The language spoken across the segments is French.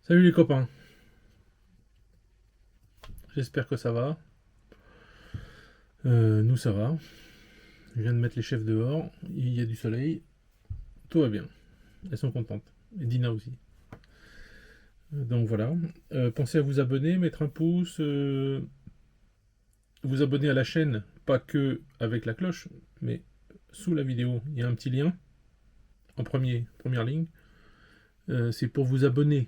Salut les copains, j'espère que ça va. Nous ça va. Je viens de mettre les chefs dehors, il y a du soleil, tout va bien. Elles sont contentes. Et Dina aussi. Donc voilà. Pensez à vous abonner, mettre un pouce, vous abonner à la chaîne, pas que avec la cloche, mais sous la vidéo, il y a un petit lien en première ligne. C'est pour vous abonner.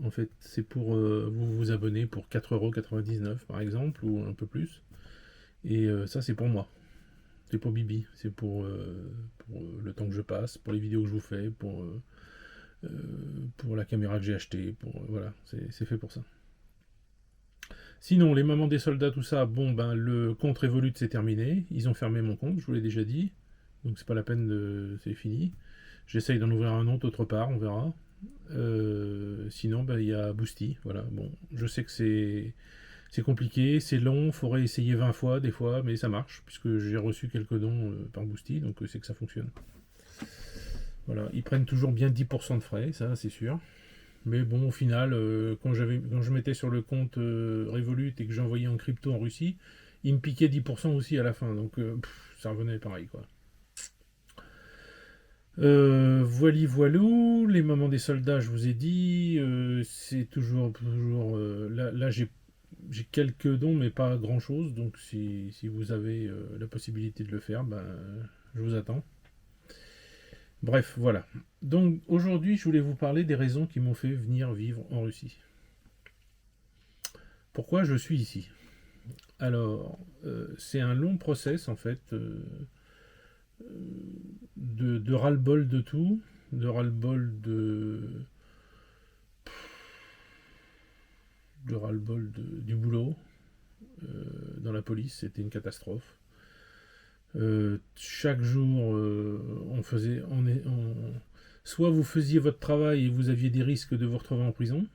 En fait, c'est pour vous abonner pour 4,99€ par exemple, ou un peu plus. Et ça, c'est pour moi. C'est pour Bibi, c'est pour le temps que je passe, pour les vidéos que je vous fais, euh, pour la caméra que j'ai achetée, voilà, c'est fait pour ça. Sinon, les mamans des soldats, tout ça, bon, ben, le compte Revolut c'est terminé, ils ont fermé mon compte, je vous l'ai déjà dit, donc c'est pas la peine c'est fini. J'essaye d'en ouvrir un autre autre part, on verra. Sinon, ben, il y a Boosty, voilà, bon, je sais que c'est compliqué, c'est long, il faudrait essayer 20 fois des fois, mais ça marche, puisque j'ai reçu quelques dons par Boosty, donc c'est que ça fonctionne. Voilà, ils prennent toujours bien 10% de frais, ça c'est sûr. Mais bon, au final, quand je mettais sur le compte Revolut et que j'envoyais en crypto en Russie, ils me piquaient 10% aussi à la fin, donc ça revenait pareil quoi. Voili voilou, les mamans des soldats, je vous ai dit, c'est toujours là j'ai quelques dons, mais pas grand chose. Donc si vous avez la possibilité de le faire, ben, je vous attends. Bref, voilà. Donc aujourd'hui, je voulais vous parler des raisons qui m'ont fait venir vivre en Russie. Pourquoi je suis ici? Alors, c'est un long process en fait de ras-le-bol de tout, de ras-le-bol de ras-le-bol du boulot dans la police. C'était une catastrophe. Chaque jour, soit vous faisiez votre travail et vous aviez des risques de vous retrouver en prison,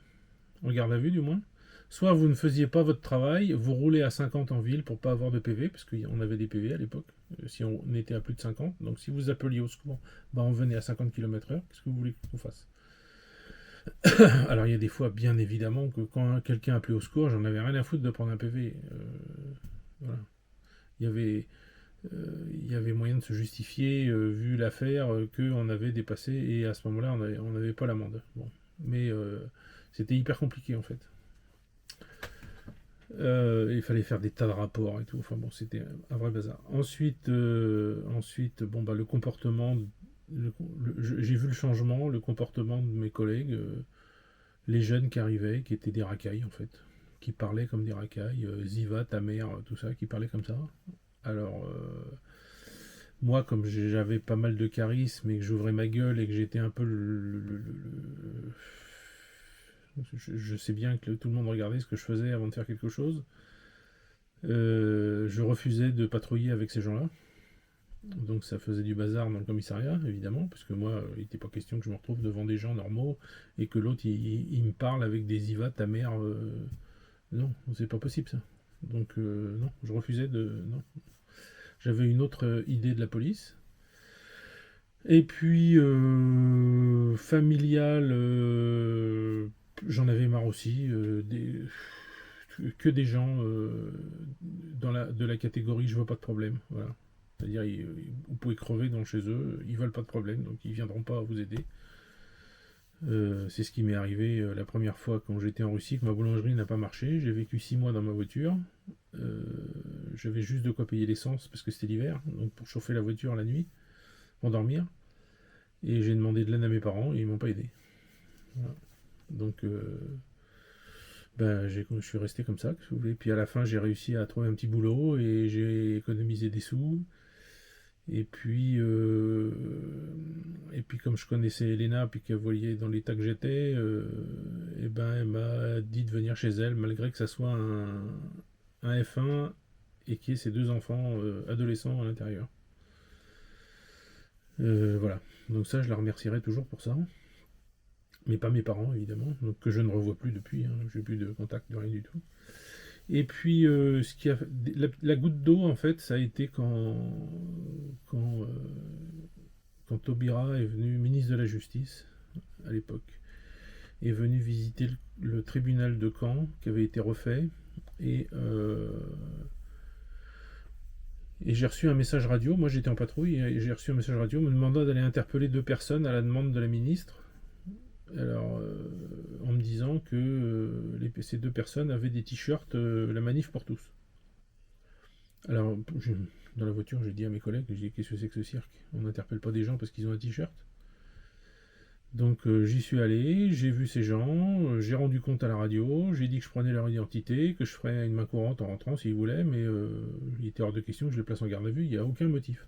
en garde à vue du moins, soit vous ne faisiez pas votre travail, vous roulez à 50 en ville pour pas avoir de PV, parce qu'on avait des PV à l'époque, si on était à plus de 50. Donc si vous appeliez au secours, bah on venait à 50 km/h. Qu'est-ce que vous voulez qu'on fasse? Alors il y a des fois, bien évidemment, que quand quelqu'un appelait au secours, j'en avais rien à foutre de prendre un PV. Voilà. Il y avait il y avait moyen de se justifier, vu l'affaire, qu'on avait dépassé, et à ce moment-là, on n'avait pas l'amende. Bon. Mais c'était hyper compliqué en fait. Il fallait faire des tas de rapports et tout. Enfin bon, c'était un vrai bazar. Ensuite bon, bah, le comportement, j'ai vu le changement, le comportement de mes collègues, les jeunes qui arrivaient, qui étaient des racailles en fait, qui parlaient comme des racailles, Ziva, ta mère, tout ça, qui parlaient comme ça. Alors, moi, comme j'avais pas mal de charisme et que j'ouvrais ma gueule et que j'étais un peu je sais bien que tout le monde regardait ce que je faisais avant de faire quelque chose. Je refusais de patrouiller avec ces gens-là. Donc ça faisait du bazar dans le commissariat, évidemment, parce que moi, il n'était pas question que je me retrouve devant des gens normaux et que l'autre, il me parle avec des Iva, ta mère. Non, c'est pas possible ça. Donc non, je refusais de... Non. J'avais une autre idée de la police. Et puis, familial, j'en avais marre aussi. Que des gens de la catégorie je veux pas de problème. Voilà. C'est-à-dire, vous pouvez crever dans chez eux, ils veulent pas de problème, donc ils viendront pas vous aider. C'est ce qui m'est arrivé la première fois quand j'étais en Russie, que ma boulangerie n'a pas marché. J'ai vécu 6 mois dans ma voiture. Euh, J'avais juste de quoi payer l'essence parce que c'était l'hiver, donc pour chauffer la voiture la nuit, pour dormir. Et j'ai demandé de l'aide à mes parents et ils m'ont pas aidé. Voilà. Donc, ben, je suis resté comme ça, que vous voulez. Puis à la fin, j'ai réussi à trouver un petit boulot et j'ai économisé des sous. Et puis, comme je connaissais Elena, puis qu'elle voyait dans l'état que j'étais, et ben, elle m'a dit de venir chez elle, malgré que ça soit un F1 et qu'il y ait ses deux enfants adolescents à l'intérieur. Voilà. Donc ça, je la remercierai toujours pour ça. Mais pas mes parents, évidemment, donc que je ne revois plus depuis. Hein. J'ai plus de contact, de rien du tout. Et puis, ce qui a, la goutte d'eau, en fait, ça a été quand, quand Taubira est venu ministre de la Justice, à l'époque. est venu visiter le tribunal de Caen qui avait été refait et, et j'ai reçu un message radio. Moi j'étais en patrouille et j'ai reçu un message radio me demandant d'aller interpeller 2 personnes à la demande de la ministre. Alors, en me disant que ces 2 personnes avaient des t-shirts La Manif pour tous. Alors, dans la voiture, j'ai dit à mes collègues, j'ai dit, qu'est-ce que c'est que ce cirque? On n'interpelle pas des gens parce qu'ils ont un t-shirt. Donc j'y suis allé, j'ai vu ces gens, j'ai rendu compte à la radio, j'ai dit que je prenais leur identité, que je ferais une main courante en rentrant s'ils voulaient, mais il était hors de question que je les place en garde à vue, il n'y a aucun motif.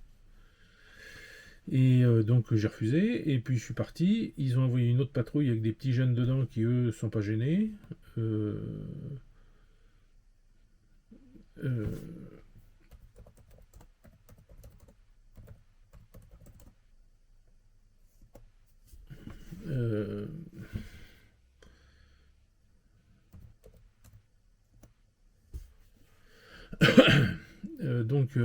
Et donc j'ai refusé, et puis je suis parti. Ils ont envoyé une autre patrouille avec des petits jeunes dedans qui eux sont pas gênés. Euh, euh, euh, donc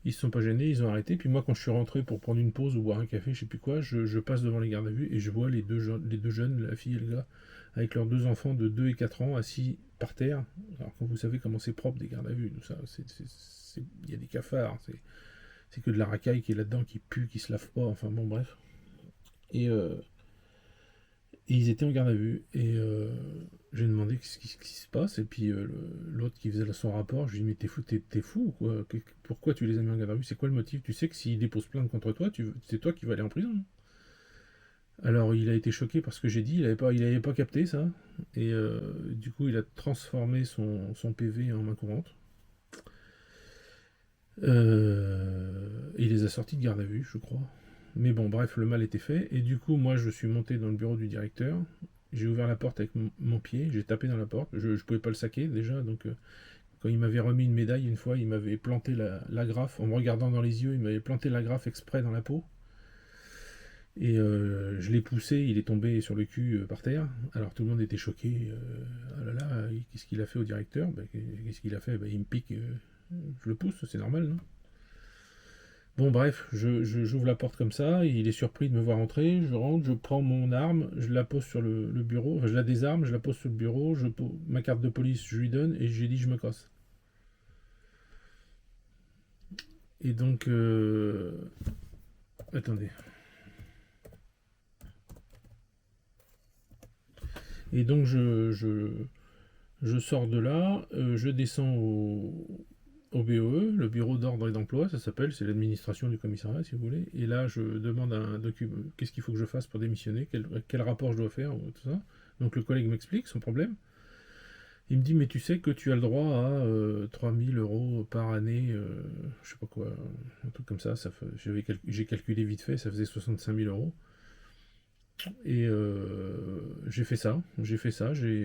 ils se sont pas gênés, ils ont arrêté. Puis moi quand je suis rentré pour prendre une pause ou boire un café, je sais plus quoi, je passe devant les gardes à vue et je vois les deux jeunes, la fille et le gars, avec leurs 2 enfants de 2 et 4 ans assis par terre. Alors quand vous savez comment c'est propre des gardes à vue, tout ça, il y a des cafards, c'est que de la racaille qui est là-dedans, qui pue, qui se lave pas, enfin bon bref. Et, euh, et ils étaient en garde à vue. Et j'ai demandé ce qui se passe. Et puis l'autre qui faisait son rapport, je lui ai dit, mais t'es fou ou quoi? Pourquoi tu les as mis en garde à vue? C'est quoi le motif? Tu sais que s'ils déposent plainte contre toi, c'est toi qui vas aller en prison. Alors il a été choqué par ce que j'ai dit, il avait pas capté ça. Et du coup il a transformé son PV en main courante. Il les a sortis de garde à vue, je crois. Mais bon, bref, le mal était fait. Et du coup, moi, je suis monté dans le bureau du directeur. J'ai ouvert la porte avec mon pied. J'ai tapé dans la porte. Je ne pouvais pas le saquer déjà. Donc, quand il m'avait remis une médaille une fois, il m'avait planté l'agrafe. En me regardant dans les yeux, il m'avait planté l'agrafe exprès dans la peau. Et je l'ai poussé. Il est tombé sur le cul par terre. Alors, tout le monde était choqué. Ah là là, qu'est-ce qu'il a fait au directeur? Qu'est-ce qu'il a fait? Il me pique. Je le pousse, c'est normal, non? Bon, bref, j'ouvre la porte comme ça, il est surpris de me voir entrer, je rentre, je prends mon arme, je la pose sur le bureau, enfin, je la désarme, je la pose sur le bureau, ma carte de police, je lui donne, et je lui dis je me casse. Et donc, attendez. Et donc, je sors de là, je descends au BOE, le bureau d'ordre et d'emploi, ça s'appelle, c'est l'administration du commissariat si vous voulez. Et là, je demande un document, qu'est-ce qu'il faut que je fasse pour démissionner, quel rapport je dois faire, tout ça. Donc le collègue m'explique son problème. Il me dit, mais tu sais que tu as le droit à 3000 euros par année, je sais pas quoi, un truc comme ça. J'ai calculé vite fait, ça faisait 65 000 euros. Et j'ai fait ça.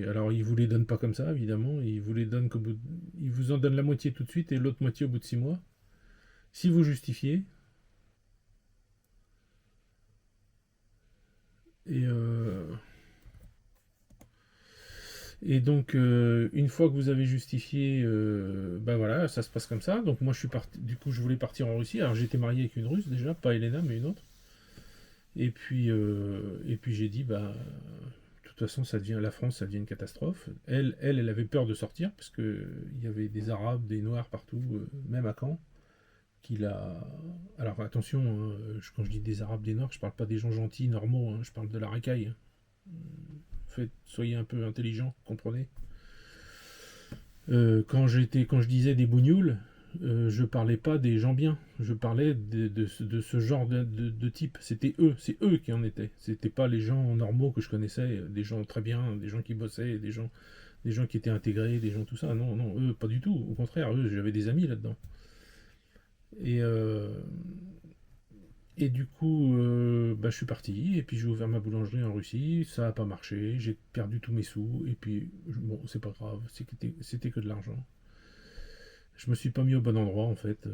Alors, ils vous les donnent pas comme ça, évidemment. Ils vous les donnent ils vous en donnent la moitié tout de suite et l'autre moitié au bout de 6 mois. Si vous justifiez. Et, et donc, une fois que vous avez justifié, ben voilà, ça se passe comme ça. Donc, moi, je suis parti. Du coup, je voulais partir en Russie. Alors, j'étais marié avec une Russe déjà, pas Elena, mais une autre. Et puis j'ai dit, bah, de toute façon, la France, ça devient une catastrophe. Elle avait peur de sortir parce que il y avait des Arabes, des Noirs partout, même à Caen. Alors attention, hein, quand je dis des Arabes, des Noirs, je parle pas des gens gentils, normaux. Hein, je parle de la racaille. Soyez un peu intelligents, comprenez. Quand je disais des bougnoules, je parlais pas des gens bien, je parlais de ce genre de type. C'est eux qui en étaient. C'était pas les gens normaux que je connaissais, des gens très bien, des gens qui bossaient, des gens qui étaient intégrés, des gens tout ça. Non, non, eux, pas du tout. Au contraire, eux, j'avais des amis là-dedans. Et, et du coup, bah, je suis parti, et puis j'ai ouvert ma boulangerie en Russie, ça n'a pas marché, j'ai perdu tous mes sous, et puis, bon, c'est pas grave, c'était que de l'argent. Je me suis pas mis au bon endroit en fait.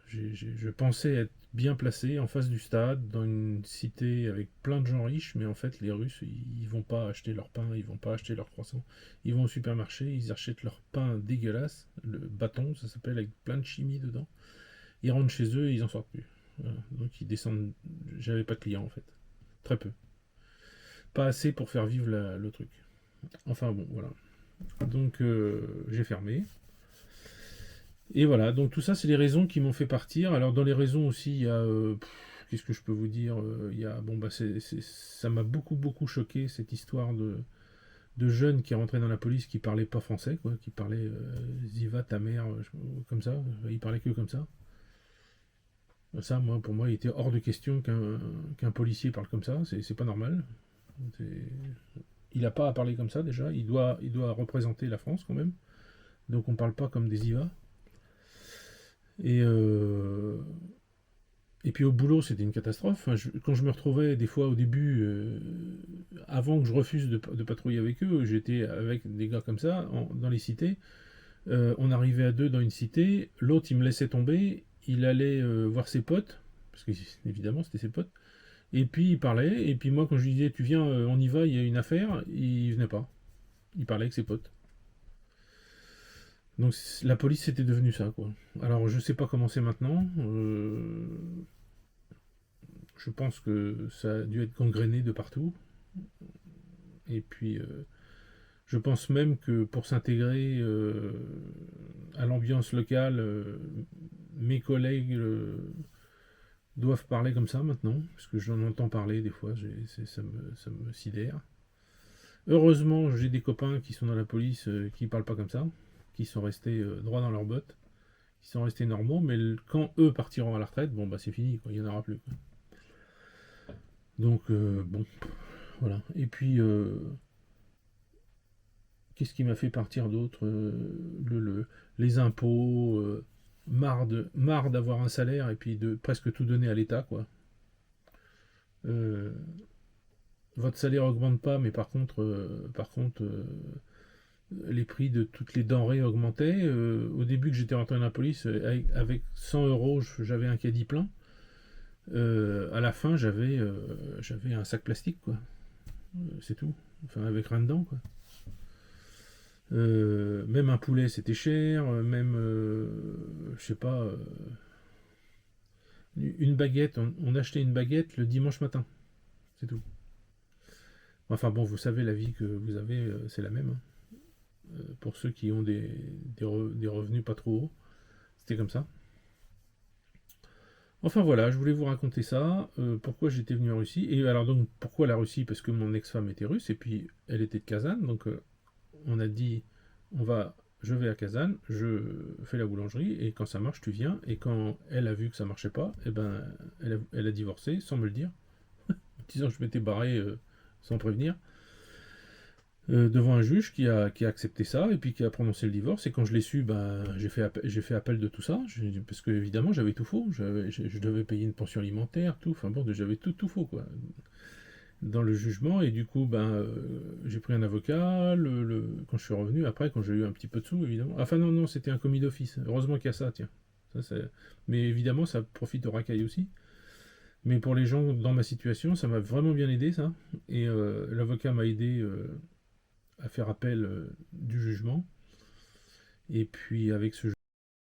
Je pensais être bien placé en face du stade, dans une cité avec plein de gens riches, mais en fait les Russes, ils vont pas acheter leur pain, ils vont pas acheter leur croissant. Ils vont au supermarché, ils achètent leur pain dégueulasse, le bâton, ça s'appelle, avec plein de chimie dedans. Ils rentrent chez eux et ils en sortent plus. Voilà. Donc ils descendent. J'avais pas de clients en fait. Très peu. pas assez pour faire vivre le truc. Enfin bon, voilà. Donc j'ai fermé. Et voilà, donc tout ça, c'est les raisons qui m'ont fait partir. Alors dans les raisons aussi, il y a... qu'est-ce que je peux vous dire? Il y a, bon, bah, ça m'a beaucoup choqué, cette histoire de jeunes qui rentraient dans la police qui parlaient pas français, quoi, qui parlaient Ziva, ta mère, comme ça. Ils parlaient que comme ça. Ça, moi, pour moi, il était hors de question qu'un policier parle comme ça. C'est pas normal. C'est- Il n'a pas à parler comme ça déjà. Il doit représenter la France quand même. Donc on parle pas comme des Ziva. Et, euh, et puis au boulot, c'était une catastrophe. Enfin, quand je me retrouvais des fois au début, avant que je refuse de patrouiller avec eux, j'étais avec des gars comme ça dans les cités. On arrivait à deux dans une cité, l'autre il me laissait tomber, il allait voir ses potes, parce que évidemment c'était ses potes, et puis il parlait, et puis moi quand je lui disais tu viens, on y va, il y a une affaire, il venait pas. Il parlait avec ses potes. Donc la police c'était devenu ça, quoi. Alors je sais pas comment c'est maintenant. Je pense que ça a dû être gangréné de partout. Et puis je pense même que pour s'intégrer à l'ambiance locale, mes collègues doivent parler comme ça maintenant, parce que j'en entends parler des fois, ça me sidère. Heureusement, j'ai des copains qui sont dans la police qui parlent pas comme ça, qui sont restés droits dans leurs bottes, qui sont restés normaux, mais quand eux partiront à la retraite, bon bah c'est fini, quoi, il n'y en aura plus, quoi. Donc bon, voilà. Et puis qu'est-ce qui m'a fait partir d'autre? Les impôts, marre d'avoir un salaire et puis de presque tout donner à l'État, quoi. Euh, Votre salaire augmente pas, mais par contre, les prix de toutes les denrées augmentaient. Au début que j'étais rentré dans la police, avec 100 euros, j'avais un caddie plein. À la fin, j'avais un sac plastique, quoi. C'est tout. Enfin, avec rien dedans, quoi. Même un poulet, c'était cher. Même, je sais pas, une baguette. On achetait une baguette le dimanche matin. C'est tout. Enfin bon, vous savez, la vie que vous avez, c'est la même, hein. Pour ceux qui ont des revenus pas trop hauts, c'était comme ça. Enfin voilà, je voulais vous raconter ça, pourquoi j'étais venu en Russie. Et alors donc, pourquoi la Russie? Parce que mon ex-femme était russe, et puis elle était de Kazan, donc on a dit, je vais à Kazan, je fais la boulangerie, et quand ça marche, tu viens. Et quand elle a vu que ça marchait pas, eh ben, elle a divorcé, sans me le dire, en disant que je m'étais barré sans prévenir. Devant un juge qui a accepté ça et puis qui a prononcé le divorce. Et quand je l'ai su, ben, j'ai fait appel de tout ça, parce que évidemment j'avais tout faux. Je devais payer une pension alimentaire, tout. Enfin bon, j'avais tout faux, quoi, dans le jugement. Et du coup, ben, j'ai pris un avocat. Quand je suis revenu, après, quand j'ai eu un petit peu de sous, évidemment. Enfin non, non, c'était un commis d'office. Heureusement qu'il y a ça, tiens. Mais évidemment, ça profite aux racailles aussi. Mais pour les gens dans ma situation, ça m'a vraiment bien aidé, ça. Et l'avocat m'a aidé à faire appel du jugement. Et puis avec ce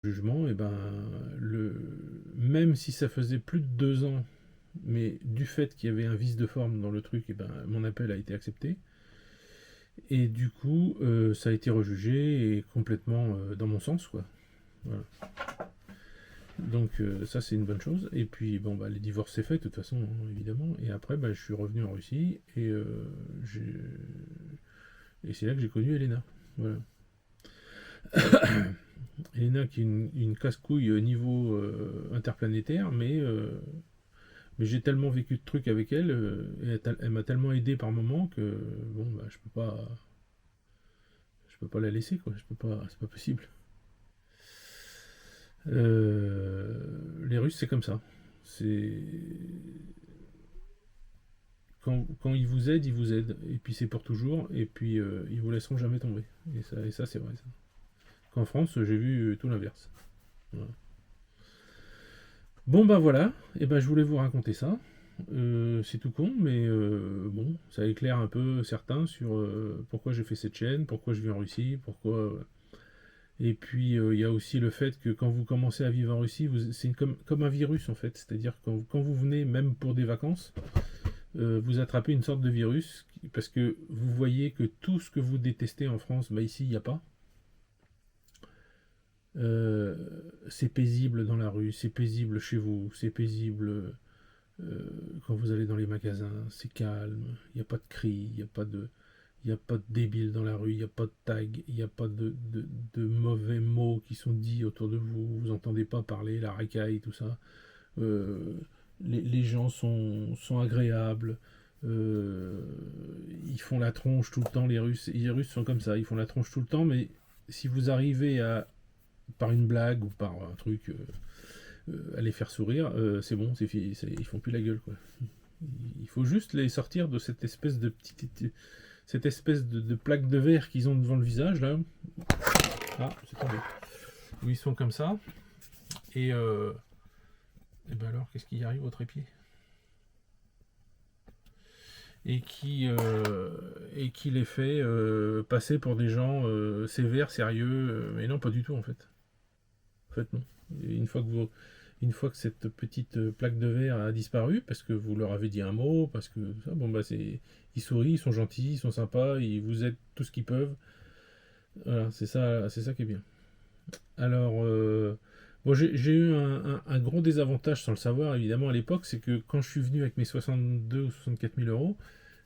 jugement, et ben, même si ça faisait plus de 2 ans, mais du fait qu'il y avait un vice de forme dans le truc, et ben, mon appel a été accepté. Et du coup, ça a été rejugé et complètement dans mon sens, quoi. Voilà. Donc ça c'est une bonne chose. Et puis bon bah les divorces c'est fait de toute façon, hein, évidemment. Et après bah, je suis revenu en Russie et c'est là que j'ai connu Elena. Voilà. Elena qui est une casse-couille niveau interplanétaire, mais j'ai tellement vécu de trucs avec elle, et elle m'a tellement aidé par moments que bon bah je peux pas la laisser, quoi. Je peux pas, c'est pas possible. Les Russes c'est comme ça. C'est quand ils vous aident, ils vous aident. Et puis c'est pour toujours. Et puis ils vous laisseront jamais tomber. Et ça c'est vrai, ça. Qu'en France, j'ai vu tout l'inverse. Voilà. Bon bah voilà, et ben je voulais vous raconter ça. C'est tout con, mais bon, ça éclaire un peu certains sur pourquoi j'ai fait cette chaîne, pourquoi je vis en Russie, pourquoi. Et puis il y a aussi le fait que quand vous commencez à vivre en Russie, c'est comme un virus en fait. C'est-à-dire quand vous venez, même pour des vacances, vous attrapez une sorte de virus, parce que vous voyez que tout ce que vous détestez en France, bah ici il n'y a pas. Euh, c'est paisible dans la rue, c'est paisible chez vous, c'est paisible quand vous allez dans les magasins, c'est calme, il n'y a pas de cris, il n'y a pas de débiles dans la rue, il n'y a pas de tags, il n'y a pas de mauvais mots qui sont dits autour de vous, vous n'entendez pas parler, la racaille, tout ça. Euh, les gens sont agréables, euh, ils font la tronche tout le temps, les Russes sont comme ça, ils font la tronche tout le temps, mais si vous arrivez par une blague ou par un truc, à les faire sourire, c'est bon, ils font plus la gueule, quoi. Il faut juste les sortir de cette espèce de plaque de verre qu'ils ont devant le visage, là. Ah, c'est tombé. Où ils sont comme ça. Et ben alors, qu'est-ce qui arrive au trépied? Et qui les fait passer pour des gens sévères, sérieux, mais non, pas du tout en fait. En fait, non. Une fois que cette petite plaque de verre a disparu, parce que vous leur avez dit un mot, parce que ça, bon bah ils sourient, ils sont gentils, ils sont sympas, ils vous aident tout ce qu'ils peuvent. Voilà, c'est ça qui est bien. Alors, bon, j'ai eu un gros désavantage sans le savoir évidemment à l'époque, c'est que quand je suis venu avec mes 62 ou 64 000 euros,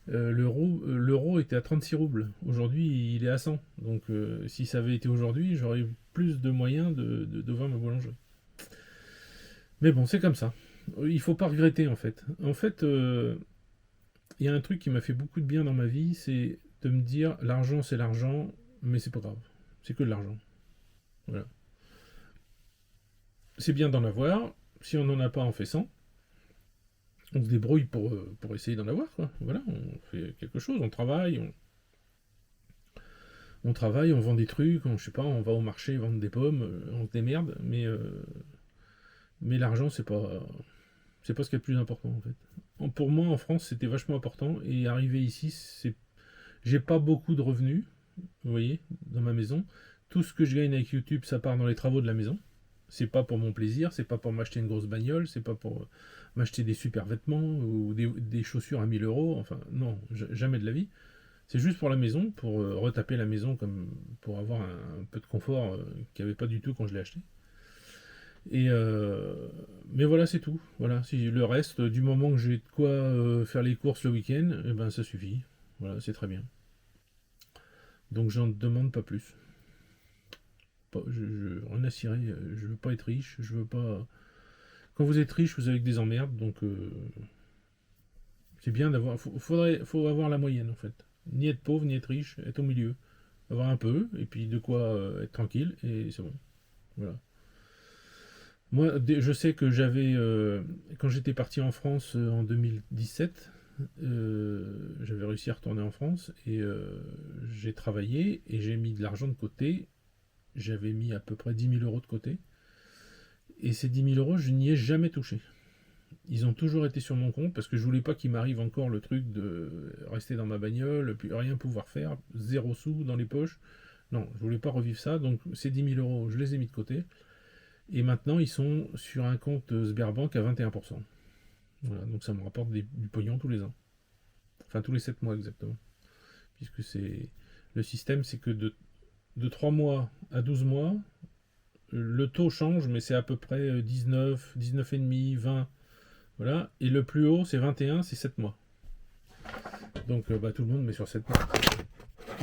l'euro était à 36 roubles. Aujourd'hui, il est à 100. Donc, si ça avait été aujourd'hui, j'aurais eu plus de moyens d'ouvrir ma boulangerie. Mais bon, c'est comme ça. Il faut pas regretter en fait. En fait, il y a un truc qui m'a fait beaucoup de bien dans ma vie, c'est de me dire l'argent c'est l'argent, mais c'est pas grave. C'est que de l'argent. Voilà. C'est bien d'en avoir. Si on n'en a pas, on fait sans. On se débrouille pour essayer d'en avoir, quoi. Voilà, on fait quelque chose, on travaille, on vend des trucs, je sais pas, on va au marché vendre des pommes, on se démerde, mais l'argent c'est pas ce qui est le plus important en fait. Pour moi en France c'était vachement important et arrivé ici j'ai pas beaucoup de revenus, vous voyez, dans ma maison. Tout ce que je gagne avec YouTube ça part dans les travaux de la maison. C'est pas pour mon plaisir, c'est pas pour m'acheter une grosse bagnole, c'est pas pour m'acheter des super vêtements ou des chaussures à 1000 euros, enfin non, jamais de la vie. C'est juste pour la maison, pour retaper la maison comme pour avoir un peu de confort qu'il n'y avait pas du tout quand je l'ai acheté. Et mais voilà, c'est tout. Voilà, si le reste, du moment que j'ai de quoi faire les courses le week-end, eh ben ça suffit. Voilà, c'est très bien. Donc j'en demande pas plus. Rien à cirer. Je veux pas être riche. Je veux pas. Quand vous êtes riche, vous avez que des emmerdes. Donc c'est bien d'avoir. Faut avoir la moyenne en fait. Ni être pauvre, ni être riche, être au milieu. Avoir un peu, et puis de quoi être tranquille, et c'est bon. Voilà. Moi, je sais que quand j'étais parti en France en 2017, j'avais réussi à retourner en France, et j'ai travaillé, et j'ai mis de l'argent de côté. J'avais mis à peu près 10 000 euros de côté. Et ces 10 000 euros, je n'y ai jamais touché. Ils ont toujours été sur mon compte parce que je voulais pas qu'il m'arrive encore le truc de rester dans ma bagnole, puis rien pouvoir faire, zéro sous dans les poches. Non, je voulais pas revivre ça. Donc ces 10 000 euros, je les ai mis de côté. Et maintenant, ils sont sur un compte Sberbank à 21%. Voilà, donc ça me rapporte du pognon tous les ans. Enfin, tous les 7 mois exactement. Puisque le système, c'est que de 3 mois à 12 mois, le taux change, mais c'est à peu près 19, 19,5, 20. Voilà. Et le plus haut, c'est 21, c'est 7 mois. Donc tout le monde met sur 7 mois.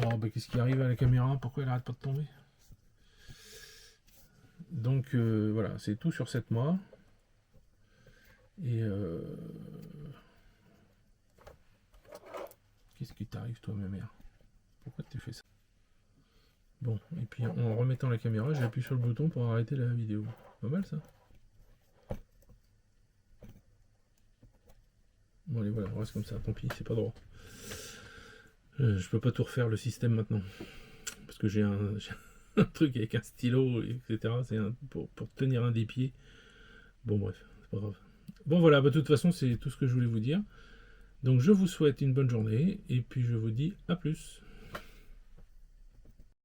Oh, qu'est-ce qui arrive à la caméra? Pourquoi elle arrête pas de tomber? Donc voilà, c'est tout sur 7 mois. Et qu'est-ce qui t'arrive toi ma mère? Pourquoi tu fais ça? Bon, et puis en remettant la caméra, j'ai appuyé sur le bouton pour arrêter la vidéo. Pas mal ça? Bon allez voilà, on reste comme ça, tant pis, c'est pas droit. Je peux pas tout refaire le système maintenant. Parce que j'ai un truc avec un stylo, etc. C'est pour tenir un des pieds. Bon bref, c'est pas grave. Bon voilà, de toute façon c'est tout ce que je voulais vous dire. Donc je vous souhaite une bonne journée et puis je vous dis à plus.